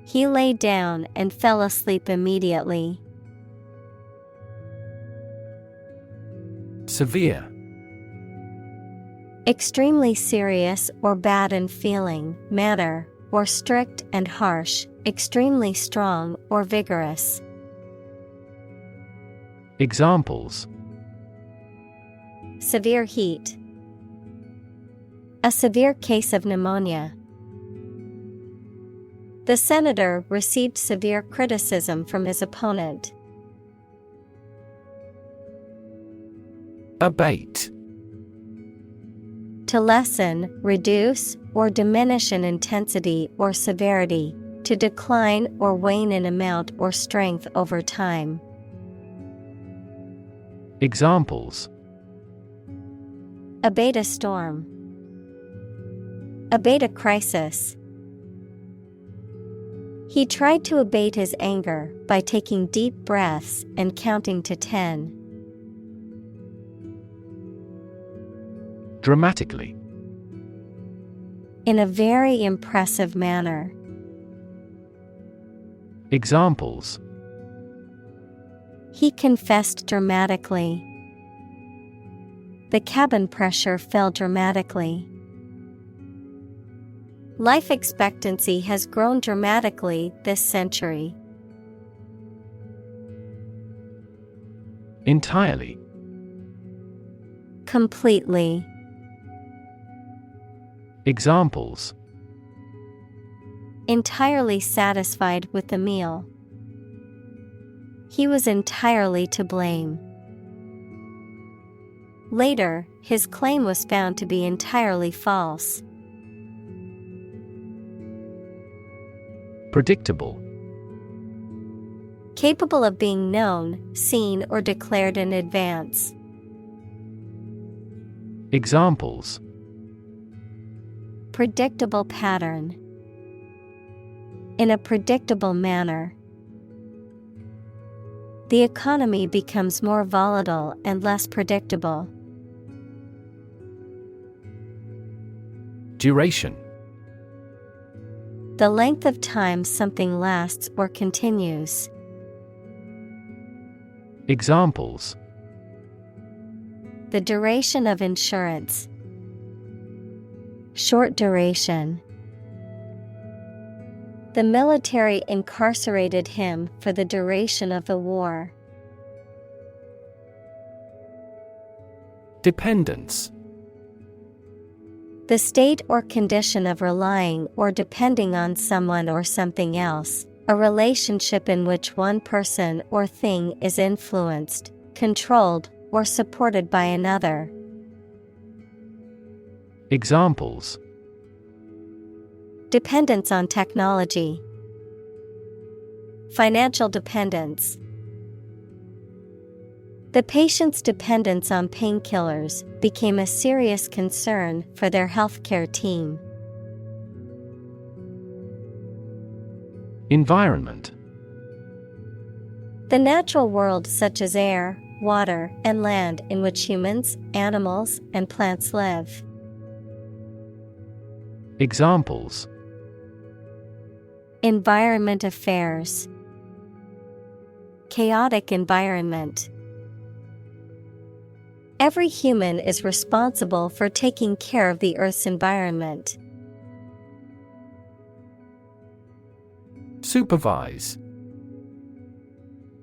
He lay down and fell asleep immediately. Severe: Extremely serious or bad in feeling, manner, or strict and harsh, extremely strong or vigorous. Examples: Severe heat. A severe case of pneumonia. The senator received severe criticism from his opponent. Abate: To lessen, reduce, or diminish in intensity or severity, to decline or wane in amount or strength over time. Examples: Abate a storm. Abate a crisis. He tried to abate his anger by taking deep breaths and counting to 10. Dramatically: In a very impressive manner. Examples: He confessed dramatically. The cabin pressure fell dramatically. Life expectancy has grown dramatically this century. Entirely: Completely. Examples: Entirely satisfied with the meal. He was entirely to blame. Later, his claim was found to be entirely false. Predictable: Capable of being known, seen, or declared in advance. Examples: predictable pattern. In a predictable manner. The economy becomes more volatile and less predictable. Duration. The length of time something lasts or continues. Examples. The duration of insurance. Short duration. The military incarcerated him for the duration of the war. Dependence. The state or condition of relying or depending on someone or something else, a relationship in which one person or thing is influenced, controlled, or supported by another. Examples. Dependence on technology. Financial dependence. The patient's dependence on painkillers became a serious concern for their healthcare team. Environment. The natural world such as air, water, and land in which humans, animals, and plants live. Examples. Environment affairs. Chaotic environment. Every human is responsible for taking care of the Earth's environment. Supervise.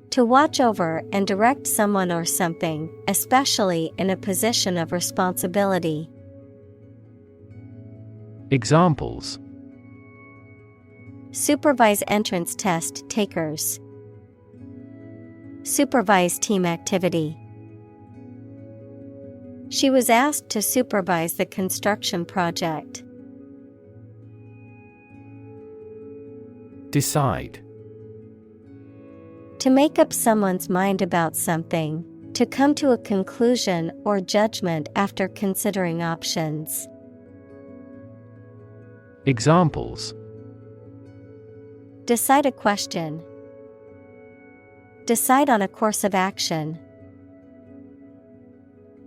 To watch over and direct someone or something, especially in a position of responsibility. Examples. Supervise entrance test takers. Supervise team activity. She was asked to supervise the construction project. Decide. To make up someone's mind about something, to come to a conclusion or judgment after considering options. Examples. Decide a question. Decide on a course of action.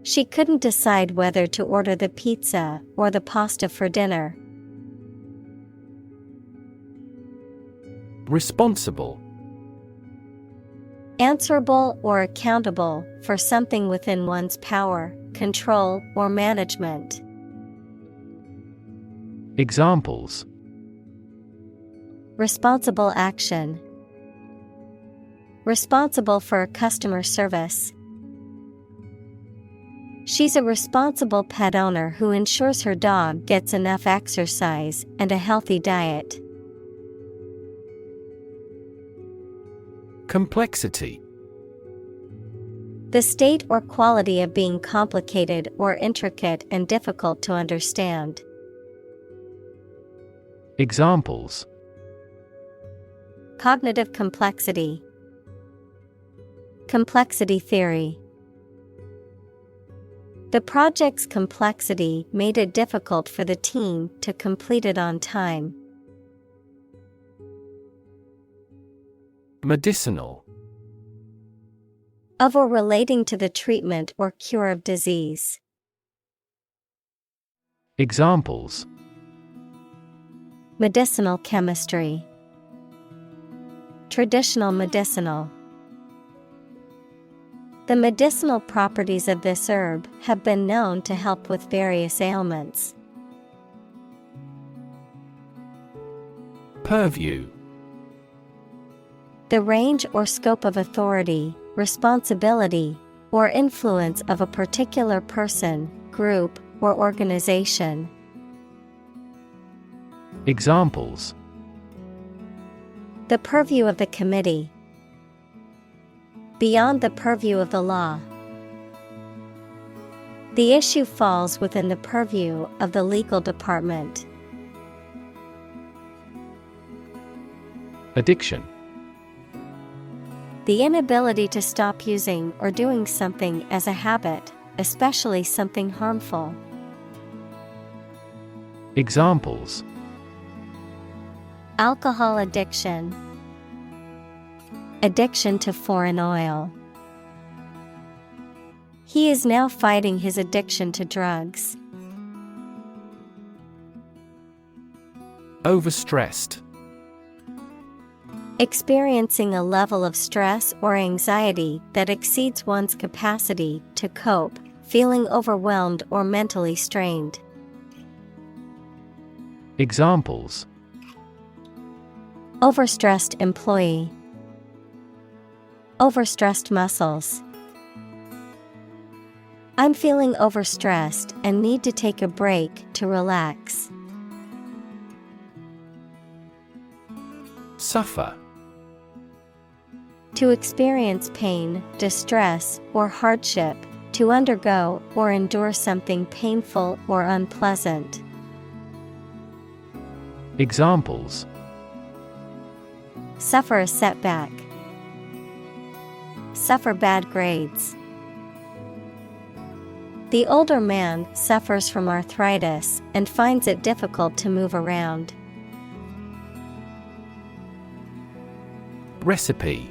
She couldn't decide whether to order the pizza or the pasta for dinner. Responsible. Answerable or accountable for something within one's power, control, or management. Examples. Responsible action. Responsible for customer service. She's a responsible pet owner who ensures her dog gets enough exercise and a healthy diet. Complexity. The state or quality of being complicated or intricate and difficult to understand. Examples. Cognitive complexity. Complexity theory. The project's complexity made it difficult for the team to complete it on time. Medicinal. Of or relating to the treatment or cure of disease. Examples. Medicinal chemistry. Traditional medicinal. The medicinal properties of this herb have been known to help with various ailments. Purview. The range or scope of authority, responsibility, or influence of a particular person, group, or organization. Examples. The purview of the committee. Beyond the purview of the law. The issue falls within the purview of the legal department. Addiction. The inability to stop using or doing something as a habit, especially something harmful. Examples: alcohol addiction, addiction to foreign oil. He is now fighting his addiction to drugs. Overstressed. Experiencing a level of stress or anxiety that exceeds one's capacity to cope, feeling overwhelmed or mentally strained. Examples: overstressed employee, overstressed muscles. I'm feeling overstressed and need to take a break to relax. Suffer. To experience pain, distress, or hardship, to undergo or endure something painful or unpleasant. Examples: suffer a setback, suffer bad grades. The older man suffers from arthritis and finds it difficult to move around. Recipe.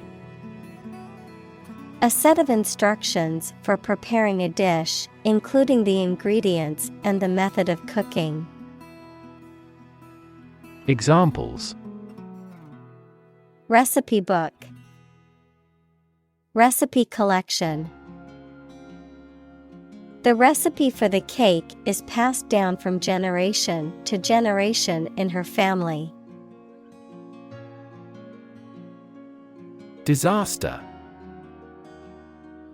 A set of instructions for preparing a dish, including the ingredients and the method of cooking. Examples: recipe book, recipe collection. The recipe for the cake is passed down from generation to generation in her family. Disaster.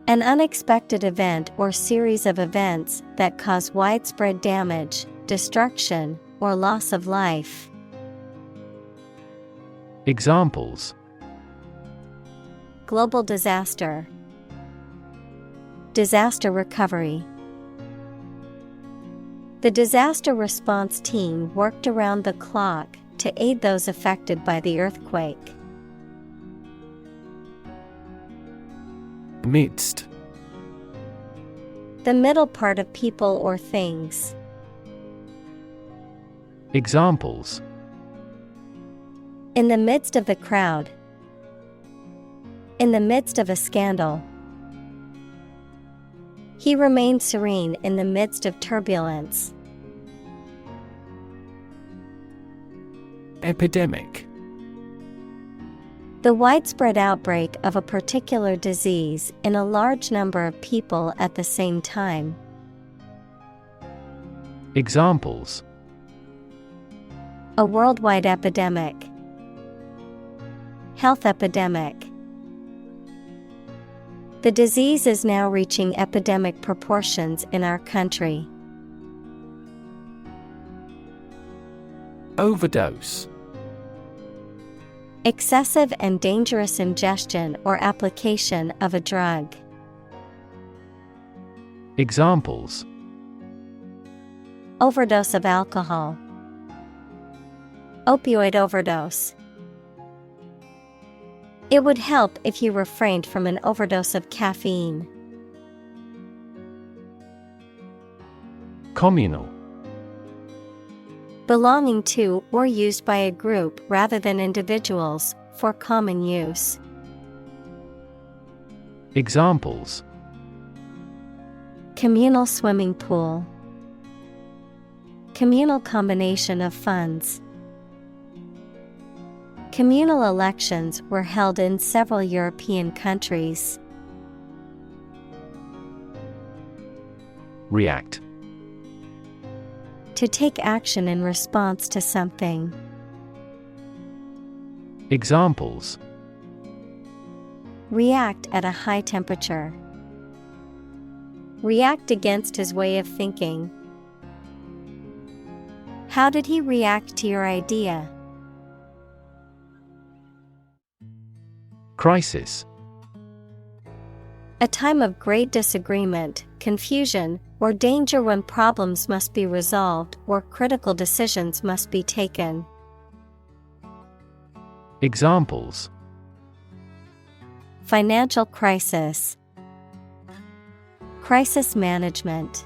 An unexpected event or series of events that cause widespread damage, destruction, or loss of life. Examples: global disaster, disaster recovery. The disaster response team worked around the clock to aid those affected by the earthquake. Midst. The middle part of people or things. Examples: in the midst of the crowd, in the midst of a scandal. He remained serene in the midst of turbulence. Epidemic. The widespread outbreak of a particular disease in a large number of people at the same time. Examples: a worldwide epidemic, health epidemic. The disease is now reaching epidemic proportions in our country. Overdose. Excessive and dangerous ingestion or application of a drug. Examples: overdose of alcohol, opioid overdose. It would help if you refrained from an overdose of caffeine. Communal. Belonging to or used by a group rather than individuals, for common use. Examples: communal swimming pool, communal combination of funds. Communal elections were held in several European countries. React. To take action in response to something. Examples: react at a high temperature, react against his way of thinking. How did he react to your idea? Crisis. A time of great disagreement, confusion, or danger when problems must be resolved or critical decisions must be taken. Examples: financial crisis, crisis management.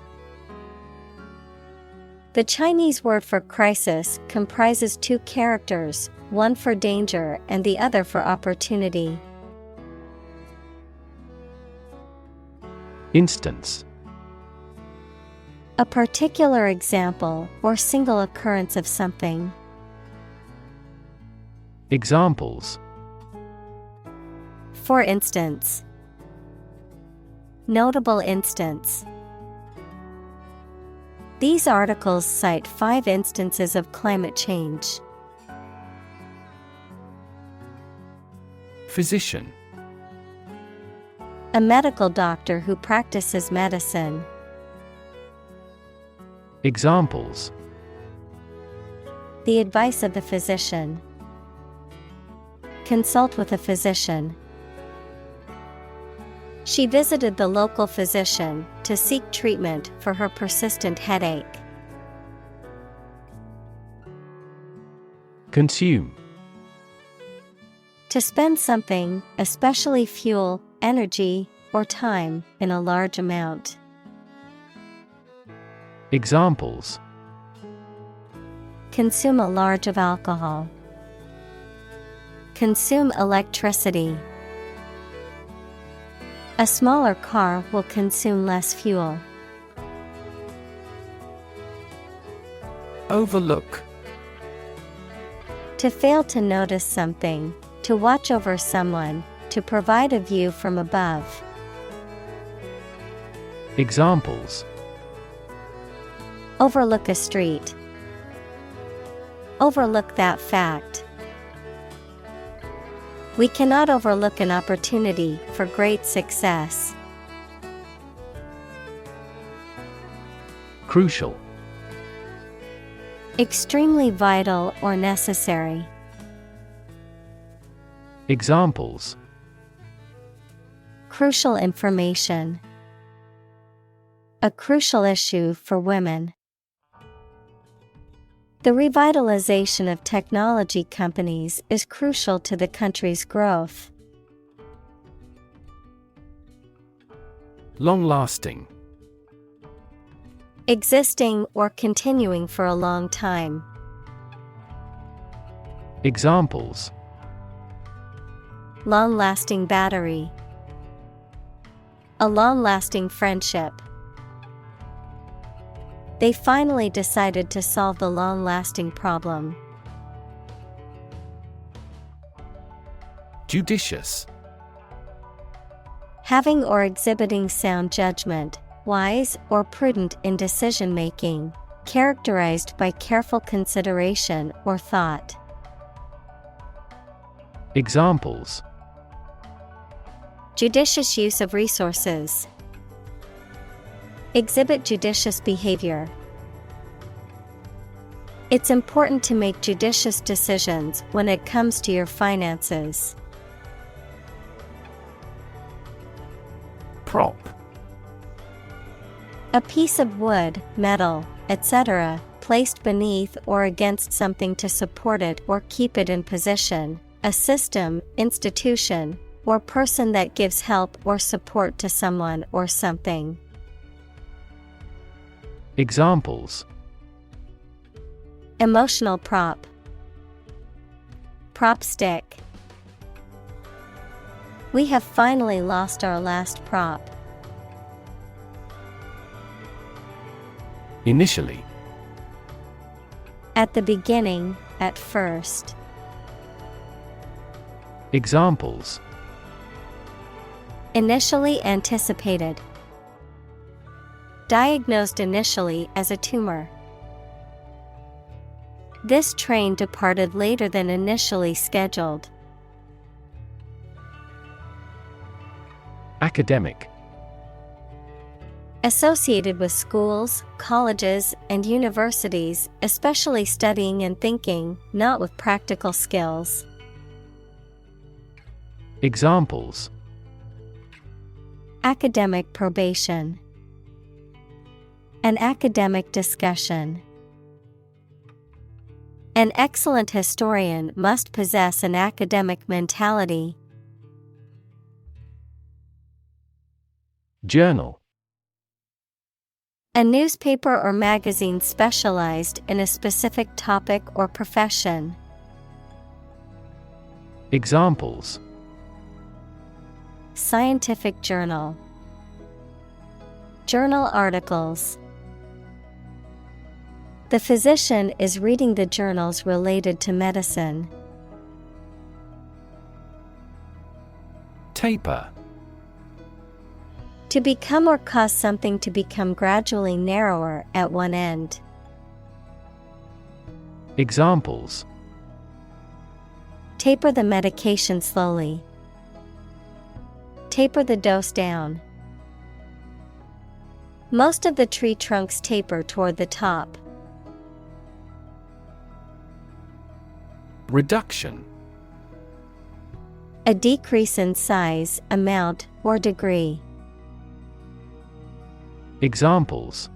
The Chinese word for crisis comprises two characters, one for danger and the other for opportunity. Instance. A particular example or single occurrence of something. Examples. For instance. Notable instance. These articles cite 5 instances of climate change. Physician. A medical doctor who practices medicine. Examples. The advice of the physician. Consult with a physician. She visited the local physician to seek treatment for her persistent headache. Consume. To spend something, especially fuel, energy, or time, in a large amount. Examples. Consume a large of alcohol. Consume electricity. A smaller car will consume less fuel. Overlook. To fail to notice something, to watch over someone, to provide a view from above. Examples. Overlook a street. Overlook that fact. We cannot overlook an opportunity for great success. Crucial. Extremely vital or necessary. Examples. Crucial information. A crucial issue for women. The revitalization of technology companies is crucial to the country's growth. Long-lasting. Existing or continuing for a long time. Examples. Long-lasting battery. A long-lasting friendship. They finally decided to solve the long-lasting problem. Judicious. Having or exhibiting sound judgment, wise or prudent in decision-making, characterized by careful consideration or thought. Examples. Judicious use of resources. Exhibit judicious behavior. It's important to make judicious decisions when it comes to your finances. Prop. A piece of wood, metal, etc., placed beneath or against something to support it or keep it in position, a system, institution, or person that gives help or support to someone or something. Examples. Emotional prop. Prop stick. We have finally lost our last prop. Initially. At the beginning, at first. Examples. Initially anticipated. Diagnosed initially as a tumor. This train departed later than initially scheduled. Academic. Associated with schools, colleges, and universities, especially studying and thinking, not with practical skills. Examples. Academic probation. An academic discussion. An excellent historian must possess an academic mentality. Journal. A newspaper or magazine specialized in a specific topic or profession. Examples: Scientific journal. Journal articles. The physician is reading the journals related to medicine. Taper. To become or cause something to become gradually narrower at one end. Examples: Taper the medication slowly. Taper the dose down. Most of the tree trunks taper toward the top. Reduction. A decrease in size, amount, or degree. Examples: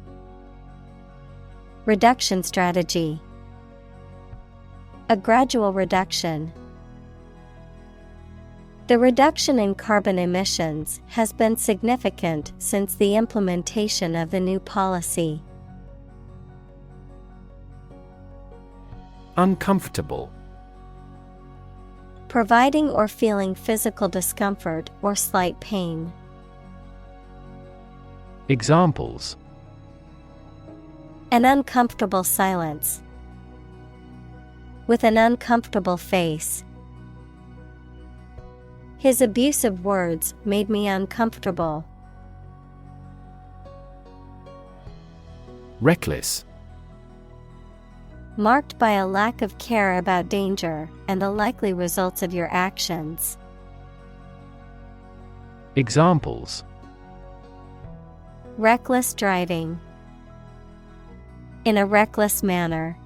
Reduction strategy. A gradual reduction. The reduction in carbon emissions has been significant since the implementation of the new policy. Uncomfortable. Providing or feeling physical discomfort or slight pain. Examples: An uncomfortable silence. With an uncomfortable face. His abusive words made me uncomfortable. Reckless. Marked by a lack of care about danger and the likely results of your actions. Examples: Reckless driving. In a reckless manner.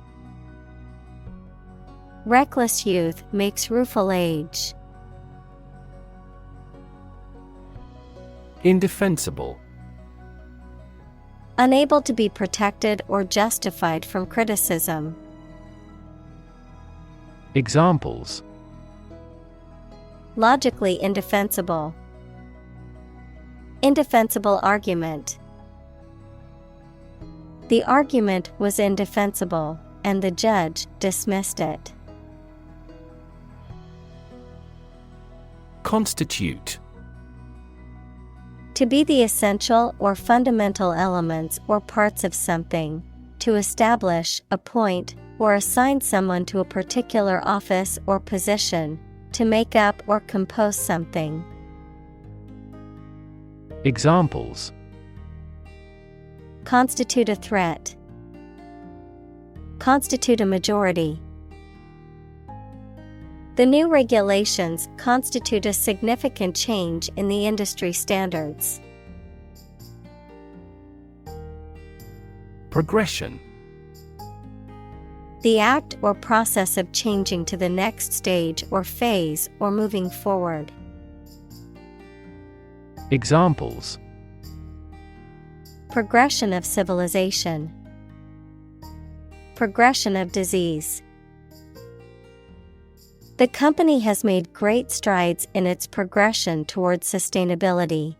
Reckless youth makes rueful age. Indefensible. Unable to be protected or justified from criticism. Examples: Logically indefensible. Indefensible argument. The argument was indefensible, and the judge dismissed it. Constitute. To be the essential or fundamental elements or parts of something, to establish, appoint, or assign someone to a particular office or position, to make up or compose something. Examples: Constitute a threat. Constitute a majority. The new regulations constitute a significant change in the industry standards. Progression. The act or process of changing to the next stage or phase or moving forward. Examples: Progression of civilization. Progression of disease. The company has made great strides in its progression towards sustainability.